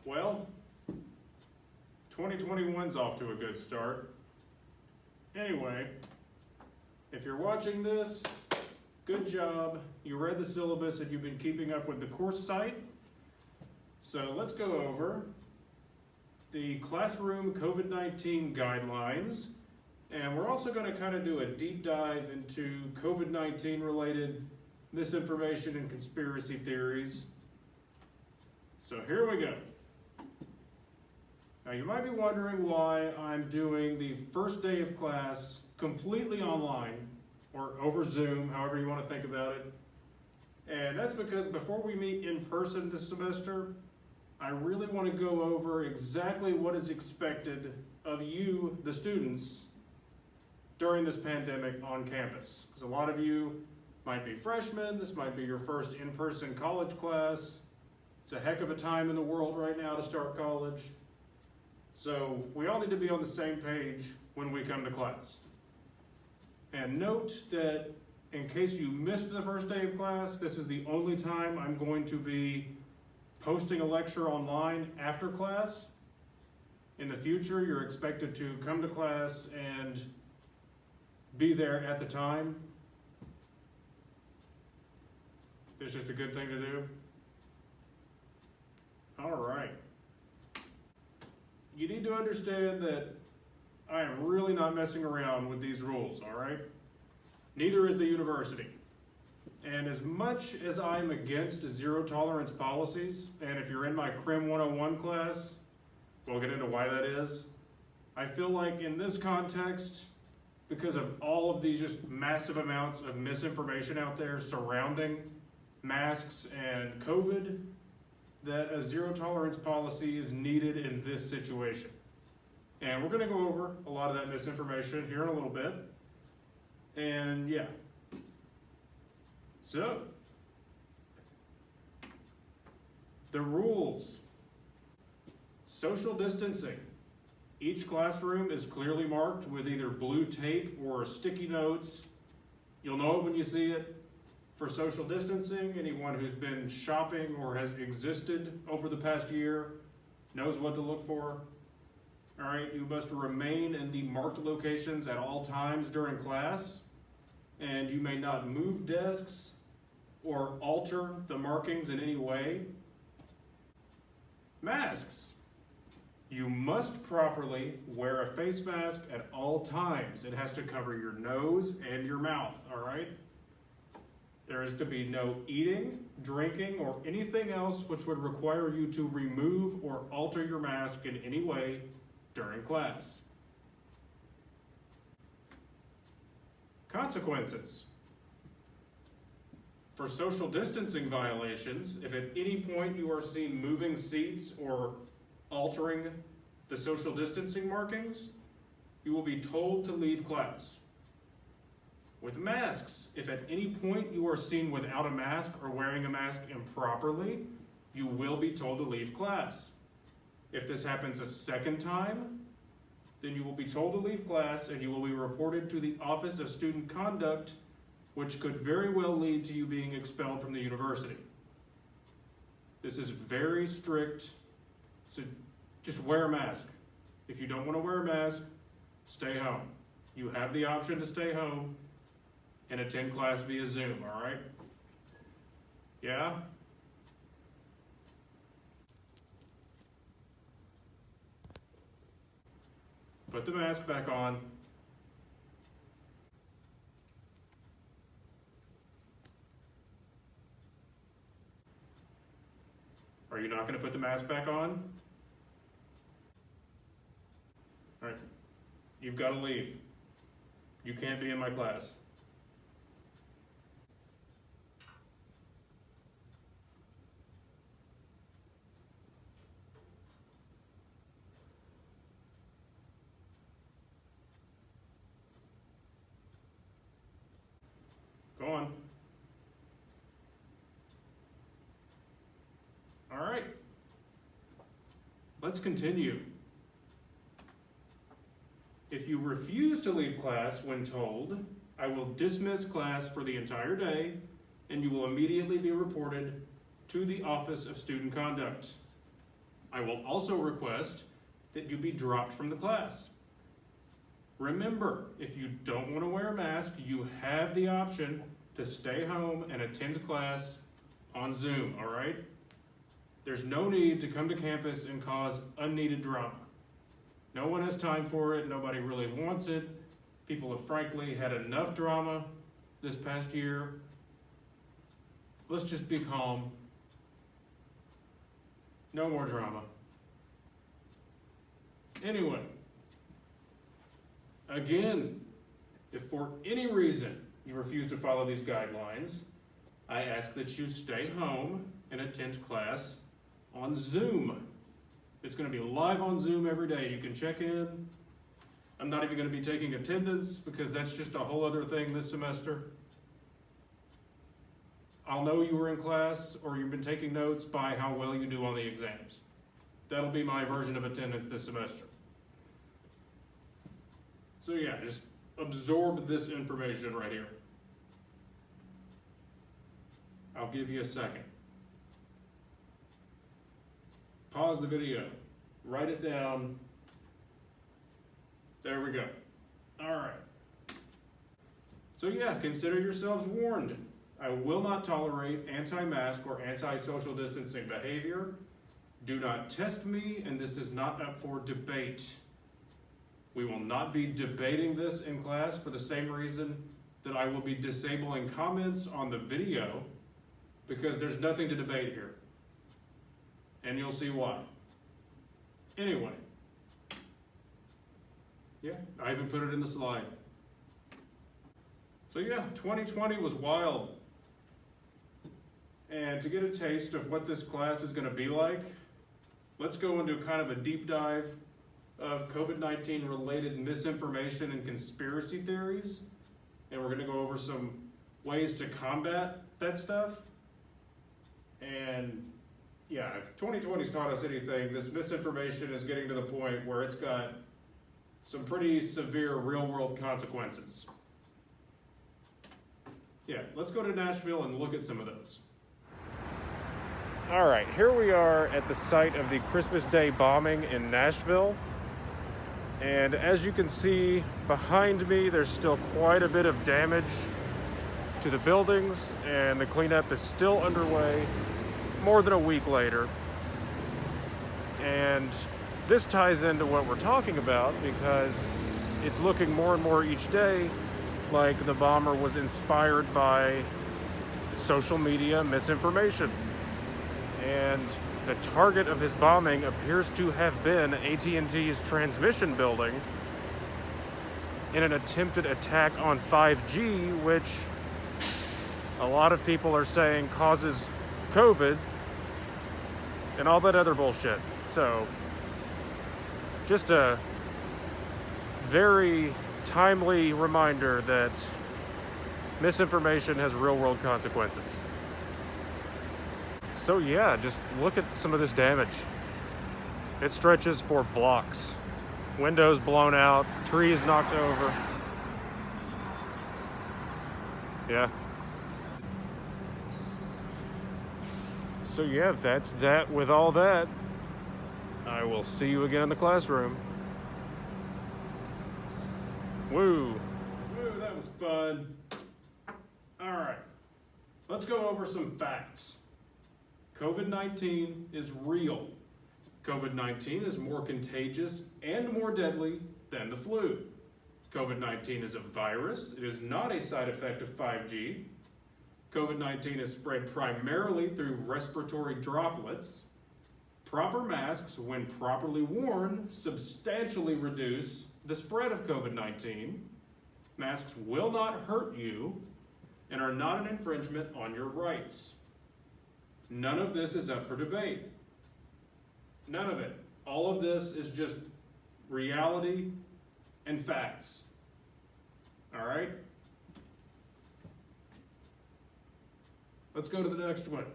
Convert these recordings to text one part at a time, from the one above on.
Well, 2021's off to a good start. Anyway, if you're watching this, good job. You read the syllabus and you've been keeping up with the course site. So let's go over the classroom COVID-19 guidelines. And we're also going to kind of do a deep dive into COVID-19 related misinformation and conspiracy theories. So here we go. Now you might be wondering why I'm doing the first day of class completely online or over Zoom, however you want to think about it. And that's because before we meet in person this semester, I really want to go over exactly what is expected of you, the students, during this pandemic on campus. Because a lot of you might be freshmen, this might be your first in-person college class. It's a heck of a time in the world right now to start college. So we all need to be on the same page when we come to class. And note that in case you missed the first day of class, this is the only time I'm going to be posting a lecture online after class. In the future, you're expected to come to class and be there at the time. It's just a good thing to do. All right. You need to understand that I am really not messing around with these rules, all right? Neither is the university. And as much as I'm against zero tolerance policies, and if you're in my Crim 101 class, we'll get into why that is. I feel like in this context, because of all of these just massive amounts of misinformation out there surrounding masks and COVID, that a zero tolerance policy is needed in this situation. And we're gonna go over a lot of that misinformation here in a little bit. And yeah. So, the rules. Social distancing. Each classroom is clearly marked with either blue tape or sticky notes. You'll know it when you see it. For social distancing, anyone who's been shopping or has existed over the past year knows what to look for. All right, you must remain in the marked locations at all times during class, and you may not move desks or alter the markings in any way. Masks. You must properly wear a face mask at all times. It has to cover your nose and your mouth, all right? There is to be no eating, drinking, or anything else which would require you to remove or alter your mask in any way during class. Consequences. For social distancing violations, if at any point you are seen moving seats or altering the social distancing markings, you will be told to leave class. With masks, if at any point you are seen without a mask or wearing a mask improperly, you will be told to leave class. If this happens a second time, then you will be told to leave class and you will be reported to the Office of Student Conduct, which could very well lead to you being expelled from the university. This is very strict, so just wear a mask. If you don't want to wear a mask, stay home. You have the option to stay home and attend class via Zoom, all right? Yeah? Put the mask back on. Are you not going to put the mask back on? All right, you've got to leave. You can't be in my class. Go on. All right. Let's continue. If you refuse to leave class when told, I will dismiss class for the entire day, and you will immediately be reported to the Office of Student Conduct. I will also request that you be dropped from the class. Remember, if you don't want to wear a mask, you have the option to stay home and attend class on Zoom, all right? There's no need to come to campus and cause unneeded drama. No one has time for it, nobody really wants it. People have frankly had enough drama this past year. Let's just be calm. No more drama. Anyway, again, if for any reason you refuse to follow these guidelines, I ask that you stay home and attend class on Zoom. It's going to be live on Zoom every day. You can check in. I'm not even going to be taking attendance because that's just a whole other thing this semester. I'll know you were in class or you've been taking notes by how well you do on the exams. That'll be my version of attendance this semester. So yeah, just absorb this information right here. I'll give you a second. Pause the video, write it down. There we go. All right. So yeah, consider yourselves warned. I will not tolerate anti-mask or anti-social distancing behavior. Do not test me, and this is not up for debate. We will not be debating this in class for the same reason that I will be disabling comments on the video, because there's nothing to debate here. And you'll see why. Anyway. Yeah, I even put it in the slide. So yeah, 2020 was wild. And to get a taste of what this class is going to be like, let's go into kind of a deep dive of COVID-19 related misinformation and conspiracy theories. And we're going to go over some ways to combat that stuff. And yeah, if 2020's taught us anything, this misinformation is getting to the point where it's got some pretty severe real-world consequences. Yeah, let's go to Nashville and look at some of those. All right, here we are at the site of the Christmas Day bombing in Nashville. And as you can see behind me, there's still quite a bit of damage to the buildings, and the cleanup is still underway more than a week later. And this ties into what we're talking about because it's looking more and more each day like the bomber was inspired by social media misinformation. And the target of his bombing appears to have been AT&T's transmission building in an attempted attack on 5G, which a lot of people are saying causes COVID and all that other bullshit. So, just a very timely reminder that misinformation has real-world consequences. So yeah, just look at some of this damage. It stretches for blocks. Windows blown out, trees knocked over. Yeah. So yeah, that's that with all that. I will see you again in the classroom. Woo. Woo, that was fun. All right, let's go over some facts. COVID-19 is real. COVID-19 is more contagious and more deadly than the flu. COVID-19 is a virus. It is not a side effect of 5G. COVID-19 is spread primarily through respiratory droplets. Proper masks, when properly worn, substantially reduce the spread of COVID-19. Masks will not hurt you and are not an infringement on your rights. None of this is up for debate. None of it. All of this is just reality and facts. All right? Let's go to the next one.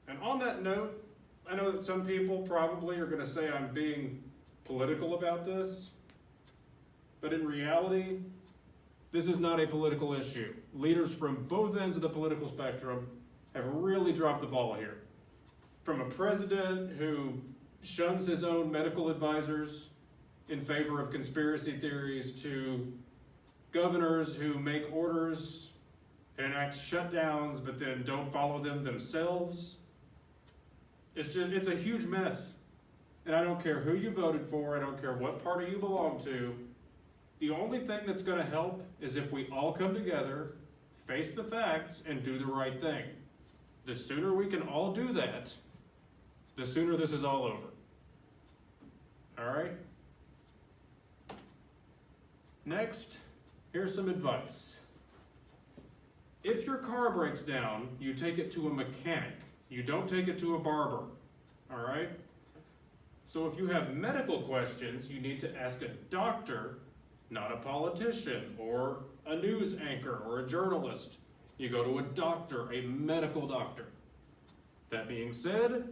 And on that note, I know that some people probably are going to say I'm being political about this, but in reality, this is not a political issue. Leaders from both ends of the political spectrum have really dropped the ball here. from a president who shuns his own medical advisors in favor of conspiracy theories to governors who make orders and enact shutdowns but then don't follow them themselves. It's a huge mess. And I don't care who you voted for, I don't care what party you belong to. The only thing that's going to help is if we all come together, face the facts, and do the right thing. The sooner we can all do that, the sooner this is all over. All right? Next, here's some advice. If your car breaks down, you take it to a mechanic. You don't take it to a barber. All right? So if you have medical questions, you need to ask a doctor, not a politician or a news anchor or a journalist. You go to a doctor, a medical doctor. That being said,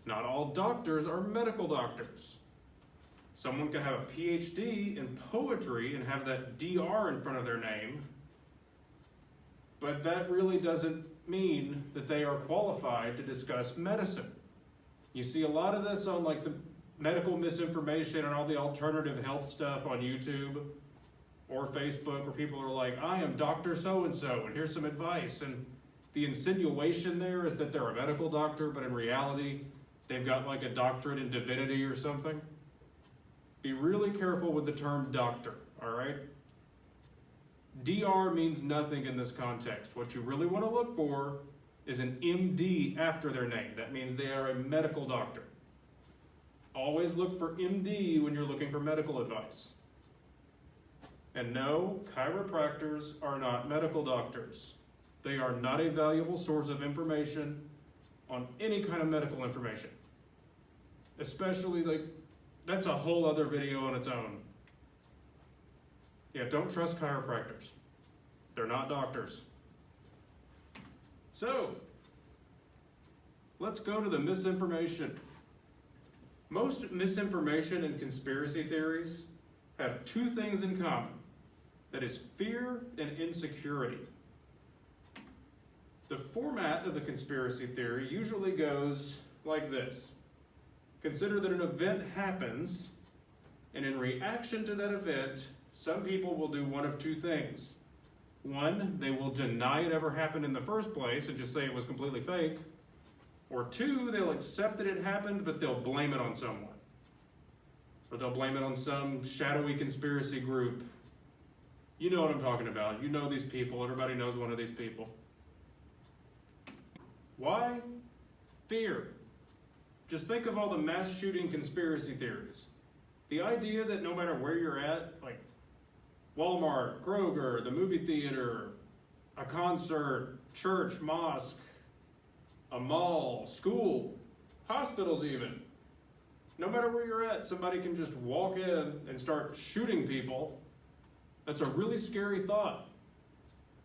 not all doctors are medical doctors. Someone can have a PhD in poetry and have that DR in front of their name, but that really doesn't mean that they are qualified to discuss medicine. You see a lot of this on like the medical misinformation and all the alternative health stuff on YouTube or Facebook, where people are like, I am Dr. So-and-so, and here's some advice. And the insinuation there is that they're a medical doctor, but in reality, they've got like a doctorate in divinity or something. Be really careful with the term doctor, all right? DR means nothing in this context. What you really want to look for is an MD after their name. That means they are a medical doctor. Always look for MD when you're looking for medical advice. And no, chiropractors are not medical doctors. They are not a valuable source of information on any kind of medical information. Especially like, that's a whole other video on its own. Yeah, don't trust chiropractors. They're not doctors. So, let's go to the misinformation. Most misinformation and conspiracy theories have two things in common. That is fear and insecurity. The format of a conspiracy theory usually goes like this. Consider that an event happens, and in reaction to that event, some people will do one of two things. One, they will deny it ever happened in the first place and just say it was completely fake. Or two, they'll accept that it happened, but they'll blame it on someone. Or they'll blame it on some shadowy conspiracy group. You know what I'm talking about. You know these people. Everybody knows one of these people. Why? Fear. Just think of all the mass shooting conspiracy theories. The idea that no matter where you're at, like Walmart, Kroger, the movie theater, a concert, church, mosque, a mall, school, hospitals even, no matter where you're at, somebody can just walk in and start shooting people. That's a really scary thought.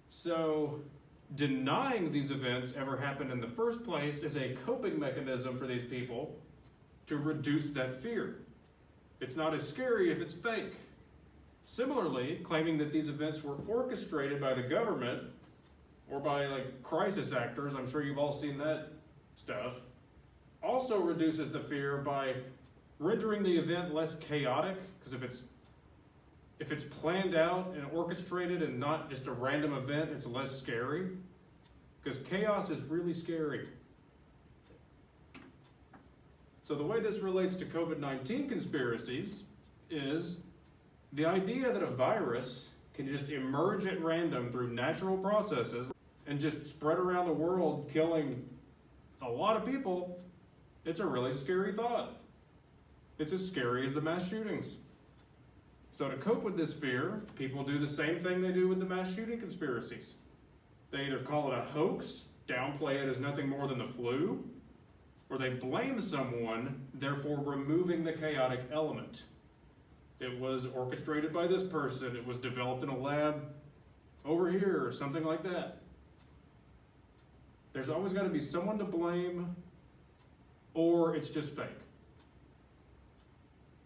So denying these events ever happened in the first place is a coping mechanism for these people to reduce that fear. It's not as scary if it's fake. Similarly, claiming that these events were orchestrated by the government or by like crisis actors, I'm sure you've all seen that stuff, also reduces the fear by rendering the event less chaotic, because if it's planned out and orchestrated and not just a random event, it's less scary, because chaos is really scary. So the way this relates to COVID-19 conspiracies is the idea that a virus can just emerge at random through natural processes and just spread around the world, killing a lot of people. It's a really scary thought. It's as scary as the mass shootings. So to cope with this fear, people do the same thing they do with the mass shooting conspiracies. They either call it a hoax, downplay it as nothing more than the flu, or they blame someone, therefore removing the chaotic element. It was orchestrated by this person, it was developed in a lab over here, or something like that. There's always got to be someone to blame, or it's just fake.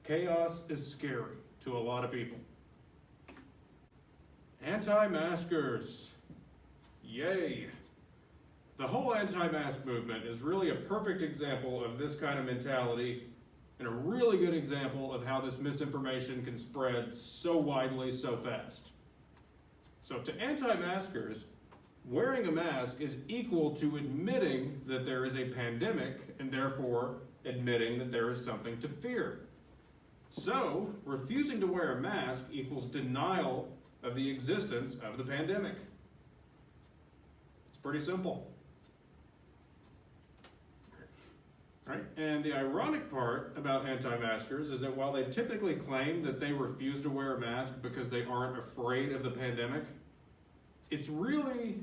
Chaos is scary to a lot of people. Anti-maskers. Yay. The whole anti-mask movement is really a perfect example of this kind of mentality and a really good example of how this misinformation can spread so widely so fast. So to anti-maskers, wearing a mask is equal to admitting that there is a pandemic and therefore admitting that there is something to fear. So, refusing to wear a mask equals denial of the existence of the pandemic. It's pretty simple. Right? And the ironic part about anti-maskers is that while they typically claim that they refuse to wear a mask because they aren't afraid of the pandemic, it's really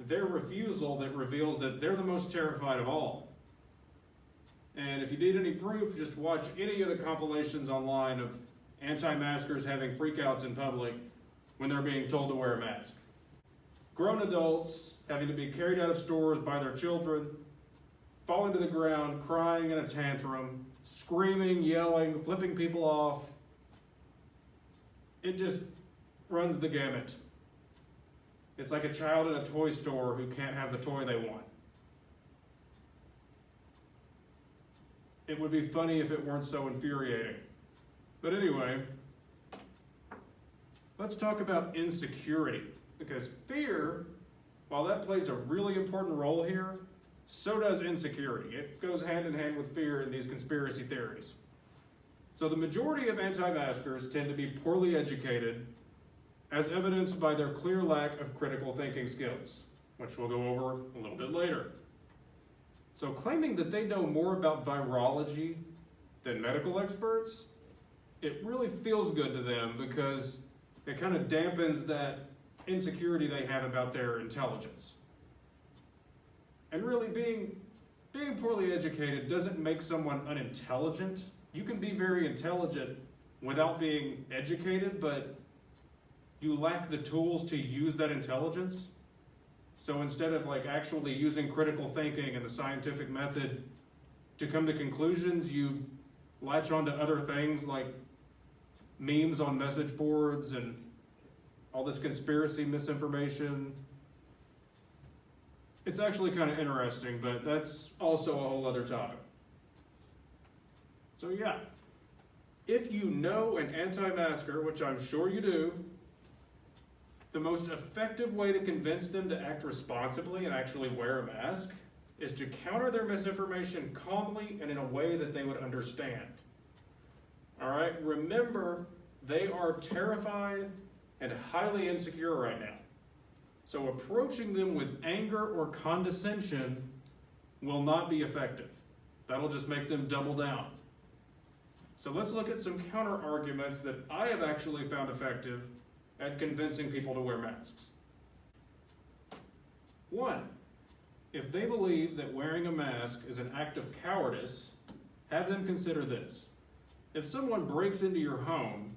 their refusal that reveals that they're the most terrified of all. And if you need any proof, just watch any of the compilations online of anti-maskers having freakouts in public when they're being told to wear a mask. Grown adults having to be carried out of stores by their children, falling to the ground, crying in a tantrum, screaming, yelling, flipping people off. It just runs the gamut. It's like a child in a toy store who can't have the toy they want. It would be funny if it weren't so infuriating. But anyway, let's talk about insecurity, because fear, while that plays a really important role here, so does insecurity. It goes hand in hand with fear in these conspiracy theories. So the majority of anti-maskers tend to be poorly educated, as evidenced by their clear lack of critical thinking skills, which we'll go over a little bit later. So claiming that they know more about virology than medical experts, it really feels good to them because it kind of dampens that insecurity they have about their intelligence. And really being poorly educated doesn't make someone unintelligent. You can be very intelligent without being educated, but you lack the tools to use that intelligence. So instead of actually using critical thinking and the scientific method to come to conclusions, you latch onto other things like memes on message boards and all this conspiracy misinformation. It's actually kind of interesting, but that's also a whole other topic. So yeah, if you know an anti-masker, which I'm sure you do, the most effective way to convince them to act responsibly and actually wear a mask is to counter their misinformation calmly and in a way that they would understand. All right, remember, they are terrified and highly insecure right now. So approaching them with anger or condescension will not be effective. That'll just make them double down. So let's look at some counter arguments that I have actually found effective at convincing people to wear masks. 1, if they believe that wearing a mask is an act of cowardice, have them consider this. If someone breaks into your home,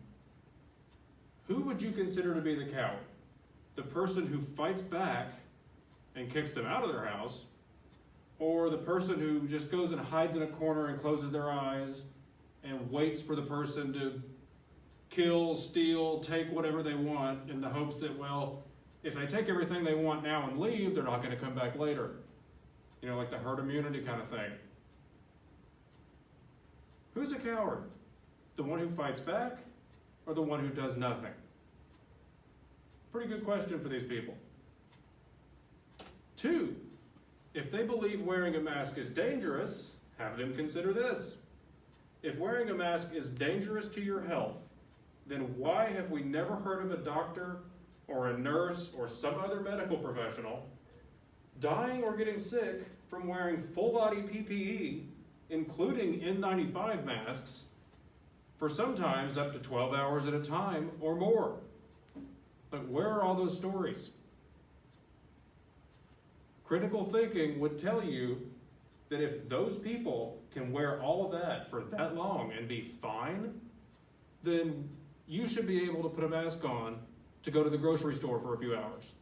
who would you consider to be the coward? The person who fights back and kicks them out of their house, or the person who just goes and hides in a corner and closes their eyes and waits for the person to kill, steal, take whatever they want in the hopes that, well, if they take everything they want now and leave, they're not going to come back later. You know, like the herd immunity kind of thing. Who's a coward? The one who fights back or the one who does nothing? Pretty good question for these people. 2, if they believe wearing a mask is dangerous, have them consider this. If wearing a mask is dangerous to your health, then why have we never heard of a doctor or a nurse or some other medical professional dying or getting sick from wearing full-body PPE, including N95 masks, for sometimes up to 12 hours at a time or more? But where are all those stories? Critical thinking would tell you that if those people can wear all of that for that long and be fine, then you should be able to put a mask on to go to the grocery store for a few hours.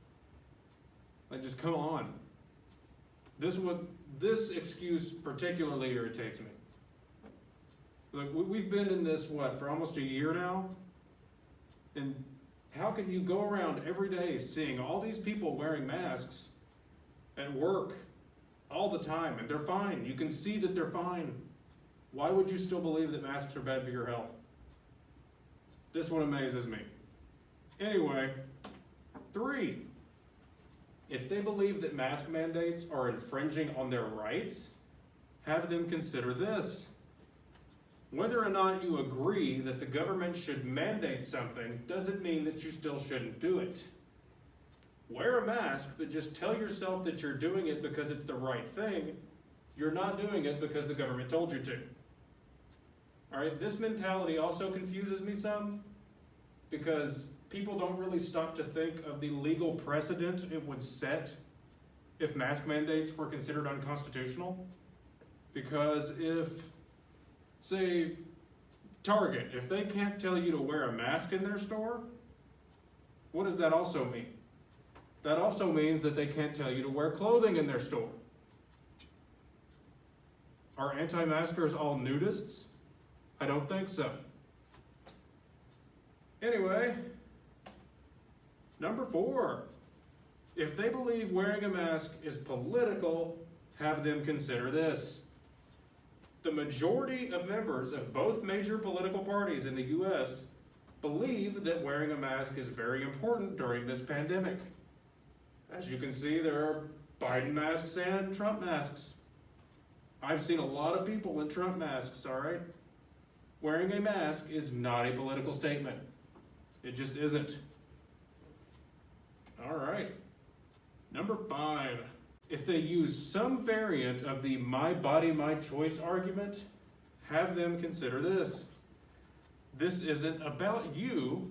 Like, just come on. This excuse particularly irritates me. Like, we've been in this, for almost a year now? And how can you go around every day seeing all these people wearing masks at work, all the time, and they're fine. You can see that they're fine. Why would you still believe that masks are bad for your health? This one amazes me. Anyway, 3, if they believe that mask mandates are infringing on their rights, have them consider this. Whether or not you agree that the government should mandate something doesn't mean that you still shouldn't do it. Wear a mask, but just tell yourself that you're doing it because it's the right thing. You're not doing it because the government told you to. All right, this mentality also confuses me some because people don't really stop to think of the legal precedent it would set if mask mandates were considered unconstitutional. Because if, say, Target, if they can't tell you to wear a mask in their store, what does that also mean? That also means that they can't tell you to wear clothing in their store. Are anti-maskers all nudists? I don't think so. Anyway, number 4, if they believe wearing a mask is political, have them consider this. The majority of members of both major political parties in the US believe that wearing a mask is very important during this pandemic. As you can see, there are Biden masks and Trump masks. I've seen a lot of people in Trump masks, all right? Wearing a mask is not a political statement. It just isn't. All right. Number 5, if they use some variant of the my body, my choice argument, have them consider this. This isn't about you,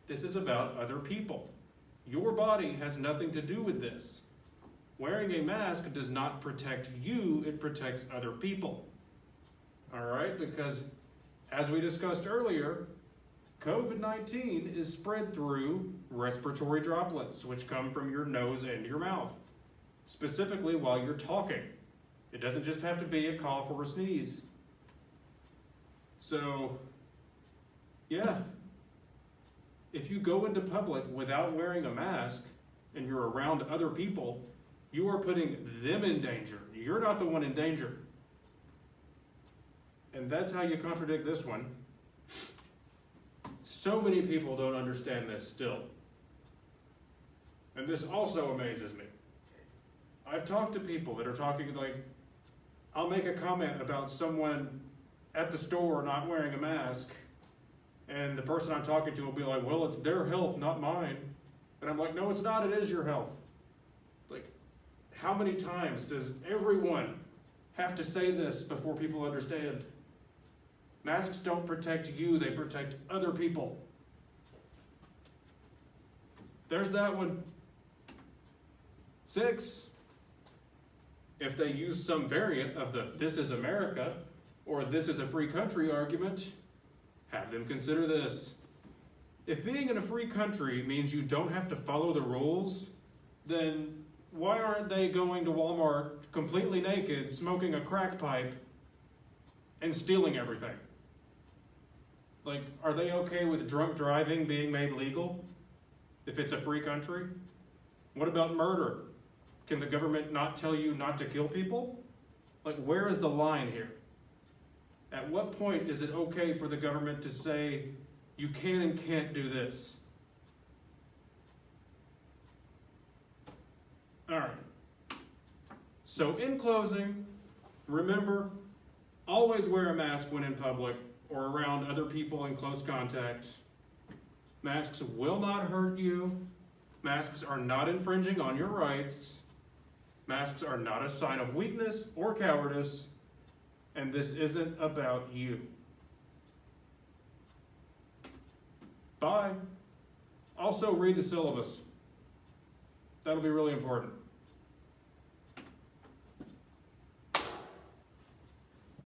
this is about other people. Your body has nothing to do with this. Wearing a mask does not protect you, it protects other people. All right, because as we discussed earlier, COVID-19 is spread through respiratory droplets, which come from your nose and your mouth, specifically while you're talking. It doesn't just have to be a cough or a sneeze. So, yeah, if you go into public without wearing a mask and you're around other people, you are putting them in danger. You're not the one in danger. And that's how you contradict this one. So many people don't understand this still. And this also amazes me. I've talked to people that are talking like, I'll make a comment about someone at the store not wearing a mask, and the person I'm talking to will be like, well, it's their health, not mine. And I'm like, no, it's not, it is your health. Like, how many times does everyone have to say this before people understand? Masks don't protect you, they protect other people. There's that one. 6, if they use some variant of the "this is America" or "this is a free country" argument, have them consider this. If being in a free country means you don't have to follow the rules, then why aren't they going to Walmart completely naked, smoking a crack pipe, and stealing everything? Like, are they okay with drunk driving being made legal if it's a free country? What about murder? Can the government not tell you not to kill people? Like, where is the line here? At what point is it okay for the government to say you can and can't do this? All right. So in closing, remember, always wear a mask when in public or around other people in close contact. Masks will not hurt you. Masks are not infringing on your rights. Masks are not a sign of weakness or cowardice. And this isn't about you. Bye. Also read the syllabus. That'll be really important.